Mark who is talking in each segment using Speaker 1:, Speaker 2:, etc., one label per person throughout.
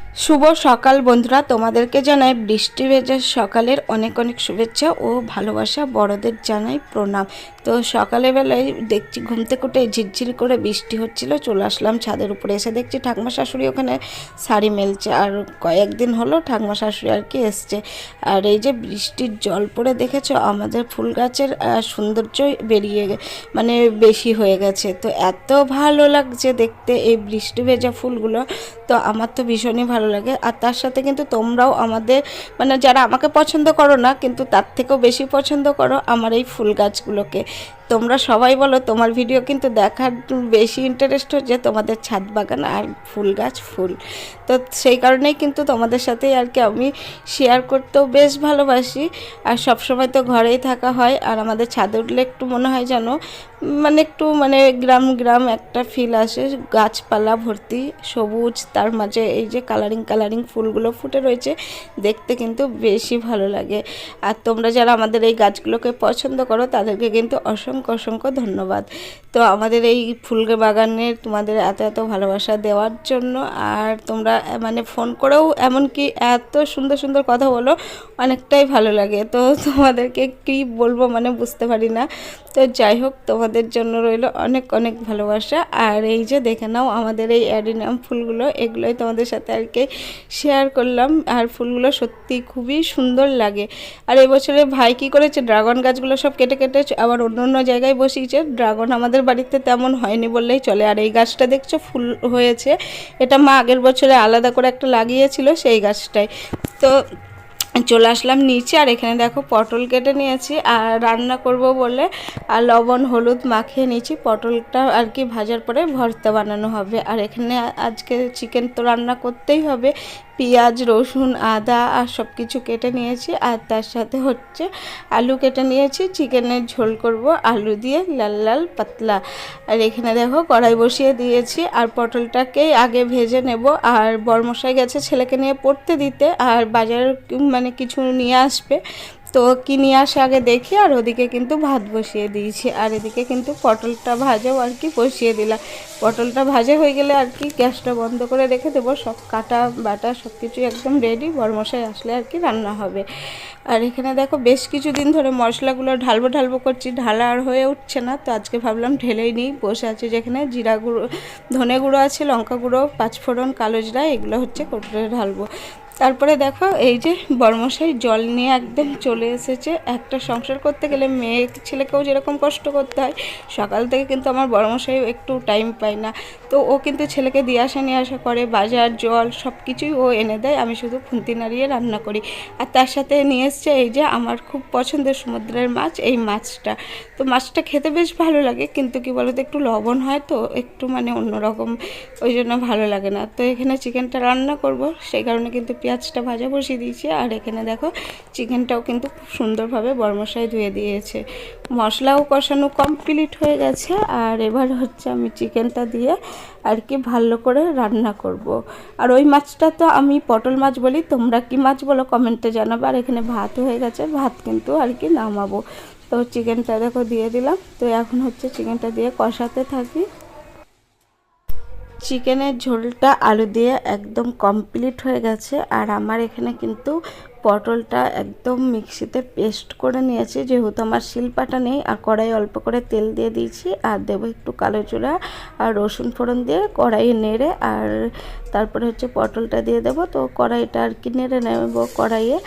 Speaker 1: শুভ সকাল বন্ধুরা, তোমাদেরকে জানাই বৃষ্টি ভেজা সকালের অনেক অনেক শুভেচ্ছা ও ভালোবাসা। বড়দের জানাই প্রণাম। তো সকালবেলায় দেখছি ঘুম থেকে উঠে ঝিরঝির করে বৃষ্টি হচ্ছিল, চলে আসলাম ছাদের উপরে। এসে দেখছি ঠাকুমা শাশুড়ি ওখানে শাড়ি মেলছে, আর কয়েকদিন হলো ঠাকুমা শাশুড়ি আর কি এসছে। আর এই যে বৃষ্টির জল পড়ে দেখেছো আমাদের ফুল গাছের সৌন্দর্য বেরিয়ে মানে বেশি হয়ে গেছে। তো এত ভালো লাগছে দেখতে এই বৃষ্টি ভেজা ফুলগুলো। তো আমার তো ভীষণই ভালো লাগে। আর তার সাথে কিন্তু তোমরাও আমাদের মানে যারা আমাকে পছন্দ করো না, কিন্তু তার থেকেও বেশি পছন্দ করো আমার এই ফুল গাছগুলোকে। তোমরা সবাই বলো তোমার ভিডিও কিন্তু দেখার বেশি ইন্টারেস্ট হচ্ছে তোমাদের ছাদ বাগান আর ফুল গাছ ফুল। তো সেই কারণেই কিন্তু তোমাদের সাথে আর কি আমি শেয়ার করতেও বেশ ভালোবাসি। আর সবসময় তো ঘরেই থাকা হয়, আর আমাদের ছাদে উঠলে একটু মনে হয় যেন একটু গ্রাম গ্রাম একটা ফিল আসে। গাছপালা ভর্তি সবুজ, তার মাঝে এই যে কালারিং কালারিং ফুলগুলো ফুটে রয়েছে, দেখতে কিন্তু বেশি ভালো লাগে। আর তোমরা যারা আমাদের এই গাছগুলোকে পছন্দ করো তাদেরকে কিন্তু অসংখ্য অসংখ্য ধন্যবাদ। তো আমাদের এই ফুল বাগানের তোমাদের এত এত ভালোবাসা দেওয়ার জন্য। আর তোমরা ফোন করেও এমনকি এত সুন্দর সুন্দর কথা বলো, অনেকটাই ভালো লাগে। তো তোমাদেরকে কী বলবো বুঝতে পারি না। তো যাই হোক, তোমাদের জন্য রইল অনেক অনেক ভালোবাসা। আর এই যে দেখে নাও আমাদের এই অ্যাডিনিয়াম ফুলগুলো, এগুলোই তোমাদের সাথে আর কি শেয়ার করলাম। আর ফুলগুলো সত্যি খুবই সুন্দর লাগে। আর এবছরে ভাই কী করেছে, ড্রাগন গাছগুলো সব কেটে কেটে আবার অন্য অন্য জায়গায় বসিয়েছে। ড্রাগন আমাদের বাড়িতে তেমন হয়নি বললেই চলে। আর এই গাছটা দেখছো ফুল হয়েছে, এটা মা আগের বছরে আলাদা করে একটা লাগিয়েছিল সেই গাছটাই। তো চলে আসলাম নিচে। আর এখানে দেখো পটল কেটে নিয়েছি আর রান্না করব বলে আর লবণ হলুদ মাখিয়ে নিয়েছি। পটলটা আর কি ভাজার পরে ভর্তা বানানো হবে। আর এখানে আজকে চিকেন তো রান্না করতেই হবে। পেঁয়াজ রসুন আদা আর সব কিছু কেটে নিয়েছি। আর তার সাথে হচ্ছে আলু কেটে নিয়েছি, চিকেনের ঝোল করব আলু দিয়ে লাল লাল পাতলা। আর এখানে দেখো কড়াই বসিয়ে দিয়েছি। আর পটলটাকে আগে ভেজে নেব। আর বরমশাই গেছে ছেলেকে নিয়ে পড়তে দিতে, আর বাজার কিছু নিয়ে আসবে। তো কি নিয়ে আসে আগে দেখি। আর ওদিকে কিন্তু ভাত বসিয়ে দিয়েছি, আর এদিকে কিন্তু পটলটা ভাজাও আর কি বসিয়ে দিলাম। পটলটা ভাজা হয়ে গেলে আর কি গ্যাসটা বন্ধ করে রেখে দেবো। সব কাটা বাটা সব কিছুই একদম রেডি, বরমশাই আসলে আর কি রান্না হবে। আর এখানে দেখো বেশ কিছুদিন ধরে মশলাগুলো ঢালবো ঢালবো করছি, ঢালা আর হয়ে উঠছে না। তো আজকে ভাবলাম ঢেলেই নিই। বসে আছে যেখানে জিরা গুঁড়ো ধনে গুঁড়ো আছে, লঙ্কা গুঁড়ো পাঁচফোড়ন কালো জিরা, এগুলো হচ্ছে কোটোরে ঢালবো। তারপরে দেখো এই যে বরমশাই জল নিয়ে একদম চলে এসেছে। একটা সংসার করতে গেলে মেয়ে ছেলেকেও যেরকম কষ্ট করতে হয়, সকাল থেকে কিন্তু আমার বরমশাই একটু টাইম পায় না। তো ও কিন্তু ছেলেকে দিয়ে আসা নিয়ে আসা করে, বাজার জল সব কিছুই ও এনে দেয়, আমি শুধু খুন্তি নাড়িয়ে রান্না করি। আর তার সাথে নিয়ে এসছে এই যে আমার খুব পছন্দের সমুদ্রের মাছ, এই মাছটা। তো মাছটা খেতে বেশ ভালো লাগে, কিন্তু কি বলতো একটু লবণ হয় তো একটু অন্যরকম, ওই জন্য ভালো লাগে না। তো এখানে চিকেনটা রান্না করব, সেই কারণে কিন্তু পেঁয়াজটা ভাজা বসিয়ে দিয়েছি। আর এখানে দেখো চিকেনটাও কিন্তু খুব সুন্দরভাবে বরমশাই ধুয়ে দিয়েছে। মশলাও কষানো কমপ্লিট হয়ে গেছে। আর এবার হচ্ছে আমি চিকেনটা দিয়ে আর কি ভালো করে রান্না করব। আর ওই মাছটা তো আমি পটল মাছ বলি, তোমরা কি মাছ বলো কমেন্টে জানাবে। আর এখানে ভাত হয়ে গেছে, ভাত কিন্তু আর কি নামাবো। তো চিকেনটা দেখো দিয়ে দিলাম। তো এখন হচ্ছে চিকেনটা দিয়ে কষাতে থাকি। চিকেনের ঝোলটা আলু দিয়ে একদম কমপ্লিট হয়ে গেছে। আর আমার এখানে কিন্তু পটলটা একদম মিক্সিতে পেস্ট করে নিয়েছি, যেহেতু আমার শিলপাটা নেই। আর কড়াই অল্প করে তেল দিয়ে দিয়েছি, আর দেবো একটু কালো জিরা আর রসুন ফোড়ন দিয়ে কড়াইয়ে নেড়ে, আর তারপরে হচ্ছে পটলটা দিয়ে দেবো। তো কড়াইটা আর কি নেড়ে নেব কড়াইয়ে।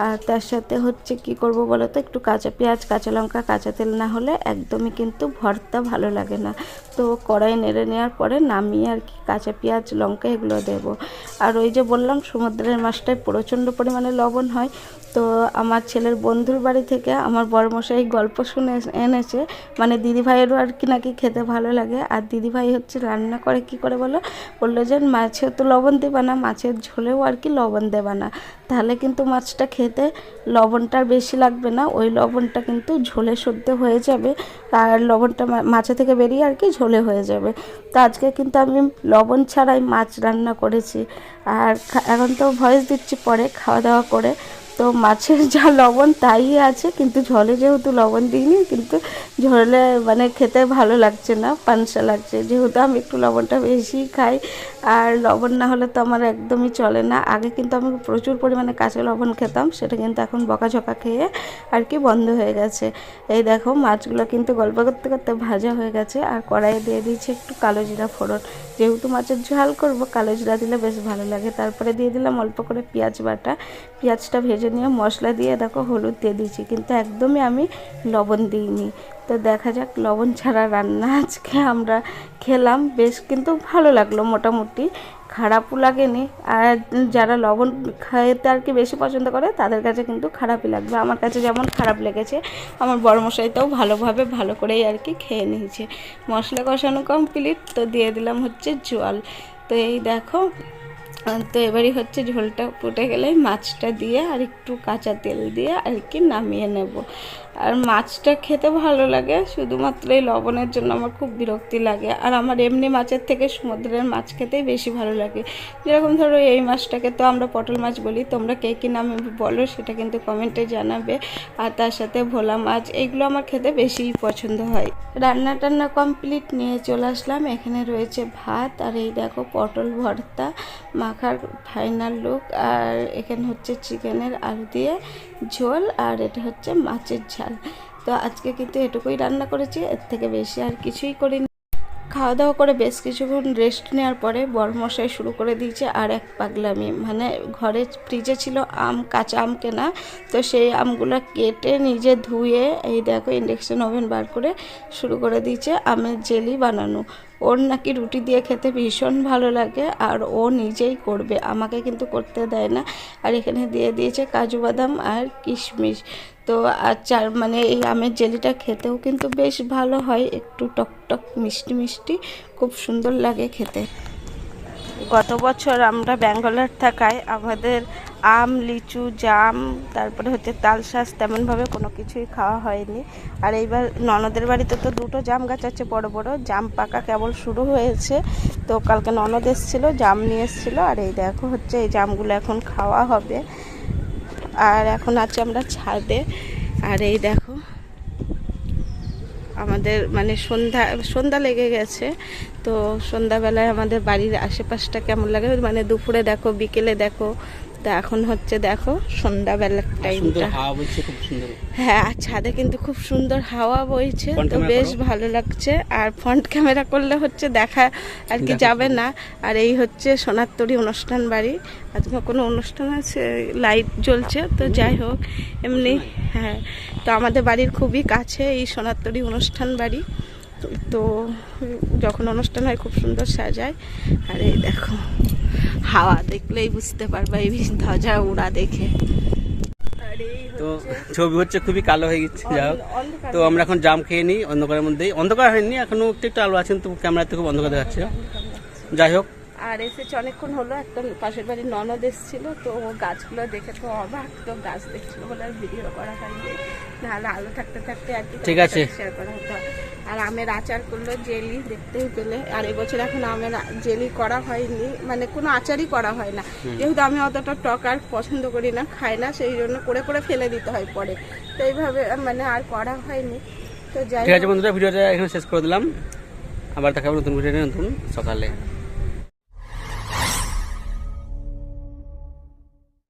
Speaker 1: আর তার সাথে হচ্ছে কি করব বলো তো, একটু কাঁচা পেঁয়াজ কাঁচা লঙ্কা কাঁচা তেল না হলে একদমই কিন্তু ভর্তা ভালো লাগে না। তো কড়াই নেড়ে নেওয়ার পরে নামিয়ে আর কি কাঁচা পেঁয়াজ লঙ্কা এগুলো দেব। আর ওই যে বললাম সমুদ্রের মাছটায় প্রচণ্ড পরিমাণে লবণ হয়। তো আমার ছেলের বন্ধুর বাড়ি থেকে আমার বড়মশাই গল্প শুনে এনেছে, দিদিভাইয়েরও আর কি নাকি খেতে ভালো লাগে। আর দিদিভাই হচ্ছে রান্না করে কি করে বললো যে মাছেও তো লবণ দেবা না, মাছের ঝোলেও আর কি লবণ দেবা না, তাহলে কিন্তু মাছটা খেতে লবণটার বেশি লাগবে না, ওই লবণটা কিন্তু ঝোলে শুদ্ধ হয়ে যাবে। আর লবণটা মাছে থেকে বেরিয়ে আর কি ঝোলে হয়ে যাবে। তো আজকে কিন্তু আমি লবণ ছাড়াই মাছ রান্না করেছি। আর এখন তো ভয়েস দিচ্ছি পরে খাওয়া দাওয়া করে। তো মাছের যা লবণ তাই আছে, কিন্তু ঝোলে যেহেতু লবণ দিইনি, কিন্তু ঝোলে মানে খেতে ভালো লাগছে না, পানসা লাগছে, যেহেতু আমি একটু লবণটা বেশি খাই। আর লবণ না হলে তো আমার একদমই চলে না। আগে কিন্তু আমি প্রচুর পরিমাণে কাঁচা লবণ খেতাম, সেটা কিন্তু এখন বকাঝকা খেয়ে আর কি বন্ধ হয়ে গেছে। এই দেখো মাছগুলো কিন্তু গল্প করতে করতে ভাজা হয়ে গেছে। আর কড়াইয়ে দিয়ে দিয়েছি একটু কালো জিরা ফোড়ন, যেহেতু মাছের ঝাল করব কালো জিরা দিলে বেশ ভালো লাগে। তারপরে দিয়ে দিলাম অল্প করে পেঁয়াজ বাটা, পেঁয়াজটা ভেজে নিয়ে মশলা দিয়ে দেখো হলুদ দিয়ে দিয়েছি, কিন্তু একদমই আমি লবণ দিইনি। তো দেখা যাক, লবণ ছাড়া রান্না আজকে আমরা খেলাম, বেশ কিন্তু ভালো লাগলো, মোটামুটি খারাপও লাগেনি। আর যারা লবণ খেতে আর কি বেশি পছন্দ করে তাদের কাছে কিন্তু খারাপই লাগবে, আমার কাছে যেমন খারাপ লেগেছে, আমার বড়মশাইটাও ভালোভাবে ভালো করেই আর কি খেয়ে নিয়েছে। মশলা কষানো কমপ্লিট, তো দিয়ে দিলাম হচ্ছে জল। তো এই দেখো, তো এবারই হচ্ছে ঝোলটা ফুটে গেলেই মাছটা দিয়ে আর একটু কাঁচা তেল দিয়ে আর কি নামিয়ে নেব। আর মাছটা খেতে ভালো লাগে, শুধুমাত্র এই লবণের জন্য আমার খুব বিরক্তি লাগে। আর আমার এমনি মাছের থেকে সমুদ্রের মাছ খেতেই বেশি ভালো লাগে। যেরকম ধরো এই মাছটাকে তো আমরা পটল মাছ বলি, তোমরা কে কী নামে বলো সেটা কিন্তু কমেন্টে জানাবে। আর তার সাথে ভোলা মাছ, এইগুলো আমার খেতে বেশিই পছন্দ হয়। রান্না টান্না কমপ্লিট, নিয়ে চলে আসলাম। এখানে রয়েছে ভাত, আর এই দেখো পটল ভর্তা, মাখার ফাইনাল লুক। আর এখানে হচ্ছে চিকেনের আলু দিয়ে ঝোল, আর এটা হচ্ছে মাছের ঝাল। তো আজকে কিন্তু এটুকুই রান্না করেছি, এর থেকে বেশি আর কিছুই করিনি। খাওয়া দাওয়া করে বেশ কিছুক্ষণ রেস্ট নেওয়ার পরে বড়মশাই শুরু করে দিয়েছে আর এক পাগলামি। মানে ঘরে ফ্রিজে ছিল আম, কাঁচা আম কেনা, তো সেই আমগুলো কেটে নিজে ধুয়ে এই দেখো ইন্ডাকশন ওভেন বার করে শুরু করে দিয়েছে আমের জেলি বানানো। ওর নাকি রুটি দিয়ে খেতে ভীষণ ভালো লাগে, আর ও নিজেই করবে, আমাকে কিন্তু করতে দেয় না। আর এখানে দিয়ে দিয়েছে কাজু বাদাম আর কিশমিশ। তো আচার মানে এই আমের জেলিটা খেতেও কিন্তু বেশ ভালো হয়, একটু টকটক মিষ্টি মিষ্টি, খুব সুন্দর লাগে খেতে। গত বছর আমরা ব্যাঙ্গালোর থাকায় আমাদের আম, লিচু, জাম, তারপরে হচ্ছে তালশাঁস তেমনভাবে কোনো কিছুই খাওয়া হয়নি। আর এইবার ননদের বাড়িতে তো দুটো জাম গাছ আছে বড় বড়, জাম পাকা কেবল শুরু হয়েছে। তো কালকে ননদ এসেছিলো, জাম নিয়ে এসেছিলো। আর এই দেখো হচ্ছে এই জামগুলো এখন খাওয়া হবে। আর এখন আছে আমরা ছাদে। আর এই দেখো আমাদের মানে সন্ধ্যা লেগে গেছে। তো সন্ধ্যাবেলায় আমাদের বাড়ির আশেপাশটা কেমন লাগে, মানে দুপুরে দেখো, বিকেলে দেখো। তো এখন হচ্ছে দেখো সন্ধ্যাবেলার টাইমটা, হ্যাঁ, আর ছাদে কিন্তু খুব সুন্দর হাওয়া বইছে, তো বেশ ভালো লাগছে। আর ফ্রন্ট ক্যামেরা করলে হচ্ছে দেখা আর কি যাবে না। আর এই হচ্ছে সোনারতরী অনুষ্ঠান বাড়ি, আজকে কোনো অনুষ্ঠান আছে, লাইট জ্বলছে। তো যাই হোক, এমনি হ্যাঁ, তো আমাদের বাড়ির খুবই কাছে এই সোনারতরী অনুষ্ঠান বাড়ি। তো যখন অনুষ্ঠান হয় খুব সুন্দর সাজায়। আর এই দেখো হাওয়া দেখলেই বুঝতে পারবা এই ধ্বজা উড়া দেখে।
Speaker 2: তো ছবি হচ্ছে খুবই কালো হয়ে গেছে, যাই হোক। তো আমরা এখন জাম খেয়ে নিই অন্ধকারের মধ্যেই, অন্ধকার হয়নি এখনো, একটু একটু আলো আছেন, তো ক্যামেরাতে খুব অন্ধকার দেখাচ্ছে, যাই হোক।
Speaker 1: আর এসেছে অনেকক্ষণ হলো, একটা পাশের বাড়ির ননদ এসেছিল, তো ও গাছগুলো দেখে তো অবাক, তো গাছ দেখছিল বলে আর ভিডিও করা হয়নি, নাহলে আলো থাকতে থাকতে আর কি
Speaker 2: ঠিক আছে
Speaker 1: শেয়ার করা হতো। আর আমের আচার করলো, জেলি দেখতেই পেলে। আর এবছর এখন আমের জেলি করা হয়নি, মানে কোনো আচারই করা হয় না, যেহেতু আমি অতটা টক আর পছন্দ করি না, খাই না, সেই জন্য করে করে ফেলে দিতে হয় পরে। তো এইভাবে মানে আর করা হয়নি। তো যাই,
Speaker 2: ঠিক আছে বন্ধুরা, ভিডিওটা এখানে শেষ করে দিলাম, আবার দেখা হবে নতুন ভিডিও নতুন সকালে।